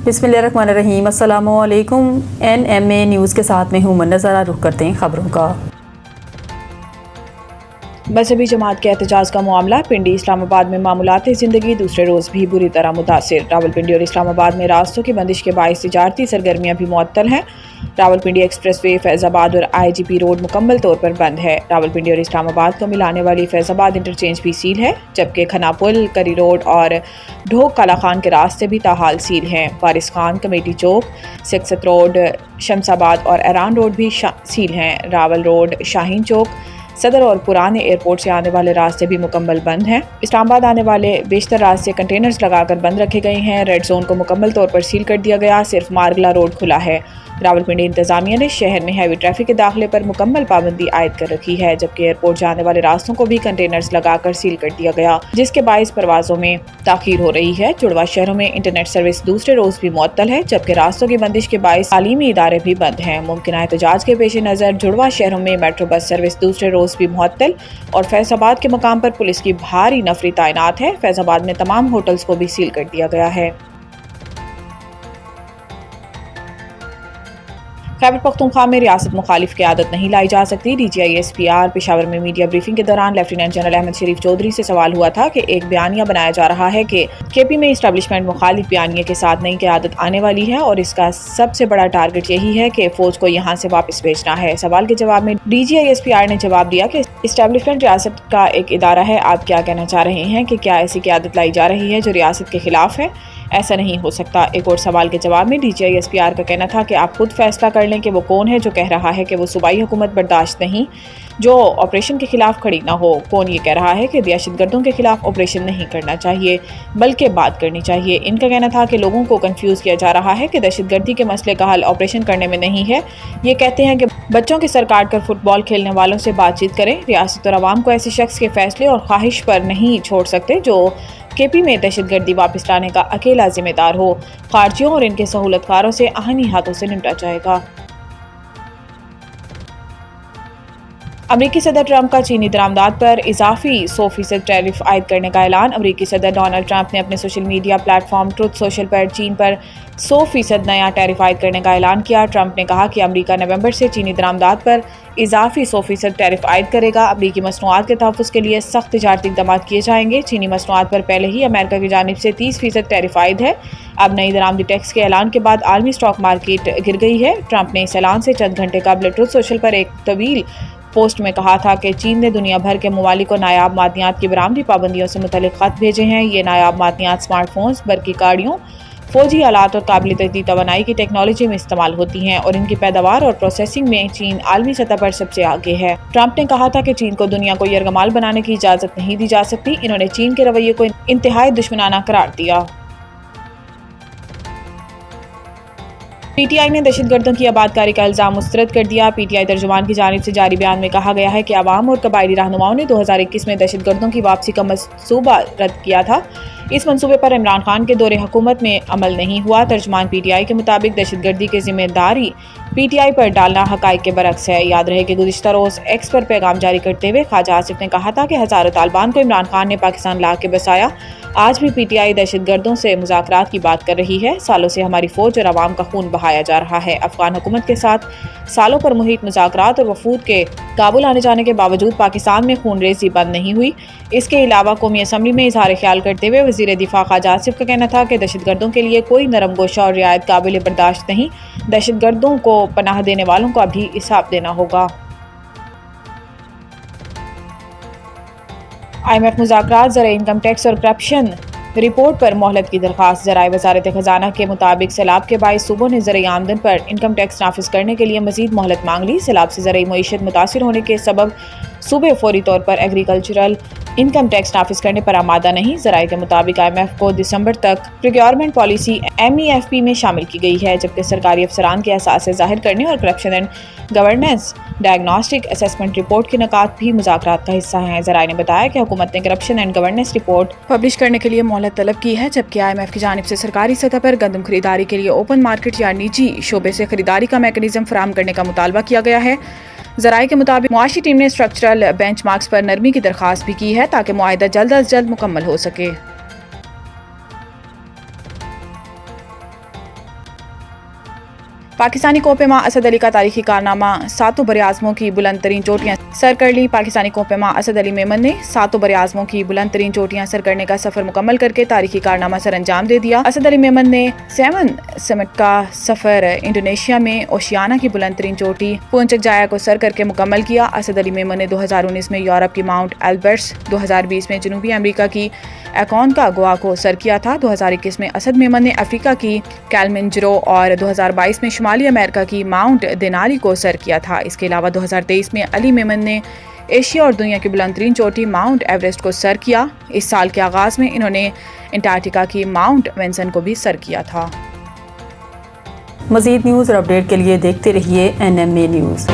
बिस्मिल्लाहिर्रहमानिर्रहीम। अस्सलामुअलैकुम। NMA news के साथ में हूँ मुन्नज़रा। रुख करते हैं खबरों का। मजहबी जमात के एहतजाज का मामला। पिंडी इस्लामाबाद में मामूलाती ज़िंदगी दूसरे रोज़ भी बुरी तरह मुतासिर। रावलपिंडी और इस्लामाबाद में रास्तों की बंदिश के बायस तिजारती सरगर्मियाँ भी मुअत्तल हैं। रावलपिंडी एक्सप्रेस वे, फैज़ाबाद और IGP रोड मुकम्मल तौर पर बंद है। रावलपिंडी और इस्लामाबाद को मिलाने वाली फैज़ाबाद इंटरचेंज भी सील है, जबकि खनापुल, करी रोड और ढोक काला खान के रास्ते भी ताहाल सील हैं। वारिस खान, कमेटी चौक, सिक्सत रोड, शमसाबाद और एरान रोड भी सील हैं। रावल रोड, शाहीन चौक, सदर और पुराने एयरपोर्ट से आने वाले रास्ते भी मुकम्मल बंद हैं। इस्लामाबाद आने वाले बेशतर रास्ते कंटेनर्स लगाकर बंद रखे गए हैं। रेड जोन को मुकम्मल तौर पर सील कर दिया गया, सिर्फ मारगला रोड खुला है। रावलपिंडी इंतजामिया ने शहर में हैवी ट्रैफिक के दाखिले पर मुकम्मल पाबंदी आयद कर रखी है, जबकि एयरपोर्ट जाने वाले रास्तों को भी कंटेनर्स लगाकर सील कर दिया गया, जिसके बायस परवाजों में ताखीर हो रही है। जुड़वा शहरों में इंटरनेट सर्विस दूसरे रोज भी मुअत्तल है, जबकि रास्तों की बंदिश के बायस तालीमी इदारे भी बंद हैं। मुमकिन एहतजाज के पेश नज़र जुड़वा शहरों में मेट्रो बस सर्विस दूसरे रोज भी मुअत्तल और फैज़ाबाद के मकाम पर पुलिस की भारी नफरी तैनात है। फैज़ाबाद में तमाम होटल्स को भी सील कर दिया गया है। खैबर पख्तूनख्वा में रियासत मुखालिफ क़यादत नहीं लाई जा सकती। DGI SPR पेशावर में मीडिया ब्रीफिंग के दौरान लेफ्टिनेंट जनरल अहमद शरीफ चौधरी से सवाल हुआ था कि एक बयानिया बनाया जा रहा है कि KP में इस्टेब्लिशमेंट मुखालिफ बयानिए के साथ नई क़यादत आने वाली है और इसका सबसे बड़ा टारगेट यही है कि फौज को यहाँ से वापस भेजना है। सवाल के जवाब में DGI SPR ने जवाब दिया कि इस्टेब्लिशमेंट रियासत का एक इदारा है। आप क्या कहना चाह रहे हैं कि क्या ऐसी क़यादत लाई जा रही है जो रियासत के खिलाफ है? ऐसा नहीं हो सकता। एक और सवाल के जवाब में DGI SPR का कहना था कि आप खुद फैसला कर लें कि वो कौन है जो कह रहा है कि वो सूबाई हुकूमत बर्दाश्त नहीं जो ऑपरेशन के खिलाफ खड़ी ना हो। कौन ये कह रहा है कि दहशतगर्दों के खिलाफ ऑपरेशन नहीं करना चाहिए बल्कि बात करनी चाहिए। इनका कहना था कि लोगों को कंफ्यूज किया जा रहा है कि दहशतगर्दी के मसले का हल ऑपरेशन करने में नहीं है। ये कहते हैं कि बच्चों के सर काट कर फुटबॉल खेलने वालों से बातचीत करें। रियासत और आवाम को ऐसे शख्स के फैसले और ख्वाहिश पर नहीं छोड़ सकते जो KP में दहशतगर्दी वापस लाने का अकेला जिम्मेदार हो। खारजियों और इनके सहूलतकारों से आहनी हाथों से निपटा जाएगा। अमरीकी सदर ट्रंप का चीनी दरामदात पर इजाफी 100% टैरिफ आयद करने का ऐलान। अमरीकी सदर डोनाल्ड ट्रंप ने अपने social media platform truth social पर चीन पर 100% नया टैरिफ आयद करने का ऐलान किया। ट्रंप ने कहा कि अमरीका नवंबर से चीनी दरामदात पर इजाफी 100% टैरिफ आयद करेगा। अमरीकी मसनूआत के तहफ़्फ़ुज़ के लिए सख्त तिजारती इक़दामात किए जाएंगे। चीनी मसनूआत पर पहले ही अमेरिका की जानिब से 30% टैरिफ आयद है। अब नई दरामदी टैक्स के ऐलान के बाद आलमी स्टॉक मार्केट गिर गई है। ट्रंप ने इस ऐलान से चंद घंटे कबल ट्रुथ सोशल पर एक तवील पोस्ट में कहा था कि चीन ने दुनिया भर के ममालिक को नायाब मादनियात की बरामदी पाबंदियों से मुतल्लिक़ ख़त भेजे हैं। ये नायाब मादनियात स्मार्टफोन्स, बरकी गाड़ियों, फौजी आलात और काबिल तजदीद तवानाई की टेक्नोलॉजी में इस्तेमाल होती हैं और इनकी पैदावार और प्रोसेसिंग में चीन आलमी सतह पर सबसे आगे है। ट्रंप ने कहा था कि चीन को दुनिया को यरगमाल बनाने की इजाज़त नहीं दी जा सकती। इन्होंने चीन के रवैये को इंतहाई दुश्मनाना करार दिया। PTI ने दहशतगर्दों की आबादकारी का इल्ज़ाम मुस्तरद कर दिया। PTI तर्जुमान की जानिब से जारी बयान में कहा गया है कि अवाम और कबायली रहनुमाओं ने 2021 में दहशतगर्दों की वापसी का मंसूबा रद्द किया था। इस मंसूबे पर इमरान खान के दौरे हुकूमत में अमल नहीं हुआ। तर्जुमान PTI के मुताबिक दहशतगर्दी की जिम्मेदारी PTI पर डालना हक़ाइक़ के बरक्स है। याद रहे कि गुज़िश्ता रोज़ X पर पैगाम जारी करते हुए ख्वाजा आसिफ ने कहा था कि हज़ारों तालिबान को इमरान खान ने पाकिस्तान ला के बसाया। आज भी PTI दहशतगर्दों से मुज़ाकरात की बात कर रही है। सालों से हमारी फ़ौज और आवाम का खून बहाया जा रहा है। अफ़गान हुकूमत के साथ सालों पर मुहित मुज़ाकरात और वफूद के काबुल आने जाने के बावजूद पाकिस्तान में खून रेज़ी बंद नहीं हुई। इसके अलावा कौमी असम्बली में इज़हार ख्याल करते हुए वज़ीर दिफ़ा ख्वाजा आसिफ का कहना था कि दहशतगर्दों के लिए कोई नरम गोशा और रियायत काबिल बर्दाश्त नहीं। दहशतगर्दों को पनाह देने वालों को अभी हिसाब देना होगा। IMF मुज़ाकरात, ज़रा इनकम टैक्स और करप्शन रिपोर्ट पर मोहलत की दरख्वास्त। ज़राए वज़ारत ख़जाना के मुताबिक सैलाब के बायस सूबों ने ज़राई आमदन पर इनकम टैक्स नाफिज करने के लिए मज़ीद मोहलत मांग ली। सैलाब से ज़राई मईशत मुतासिर होने के सबब सूबे फौरी तौर पर एग्रीकल्चरल इनकम टैक्स नाफिज करने पर आमादा नहीं। ज़राए के मुताबिक IMF को दिसंबर तक प्रोक्योरमेंट पॉलिसी MEFP में शामिल की गई है, जबकि सरकारी अफसरान के असासे ज़ाहिर करने और corruption and governance diagnostic assessment report के निकात भी मुज़ाकरात का हिस्सा हैं। ज़राए ने बताया कि हुकूमत ने corruption and governance report publish करने के लिए मोहलत तलब की है, जबकि IMF की जानिब से सरकारी सतह पर गंदम खरीदारी के लिए ओपन मार्केट या निजी शोबे से खरीदारी का मैकेनिज्म फराहम करने का मुतालबा किया गया है। ज़राए के मुताबिक मुआशी टीम ने स्ट्रक्चरल बेंचमार्क्स पर नरमी की दरख्वास्त भी की है ताकि मुआहिदा जल्द अज जल्द मुकम्मल हो सके। پاکستانی کوہ اسد علی کا تاریخی کارنامہ، 7 براعظموں کی بلند ترین چوٹیاں سر کر لی۔ پاکستانی کوہ اسد علی میمن نے 7 براعظموں کی بلند ترین چوٹیاں سر کرنے کا سفر مکمل کر کے تاریخی کارنامہ سر انجام دے دیا۔ اسد علی میمن نے 7 سمٹ کا سفر انڈونیشیا میں اوشیانا کی بلند ترین چوٹی پونچک جایا کو سر کر کے مکمل کیا۔ اسد علی میمن نے 2019 میں یورپ کی ماؤنٹ ایلبرٹس، 2020 میں جنوبی امریکہ کی اکونکاگوا کو سر کیا تھا۔ 2021 میں اسد میمن نے افریقہ کی کیلمنجرو اور 2022 میں شمالی امریکہ کی ماؤنٹ دینالی کو سر کیا تھا۔ اس کے علاوہ 2023 میں علی میمن نے ایشیا اور دنیا کی بلند ترین چوٹی ماؤنٹ ایوریسٹ کو سر کیا۔ اس سال کے آغاز میں انہوں نے انٹارکٹیکا کی ماؤنٹ وینسن کو بھی سر کیا تھا۔ مزید نیوز اور اپڈیٹ کے لیے دیکھتے رہیے NMA نیوز۔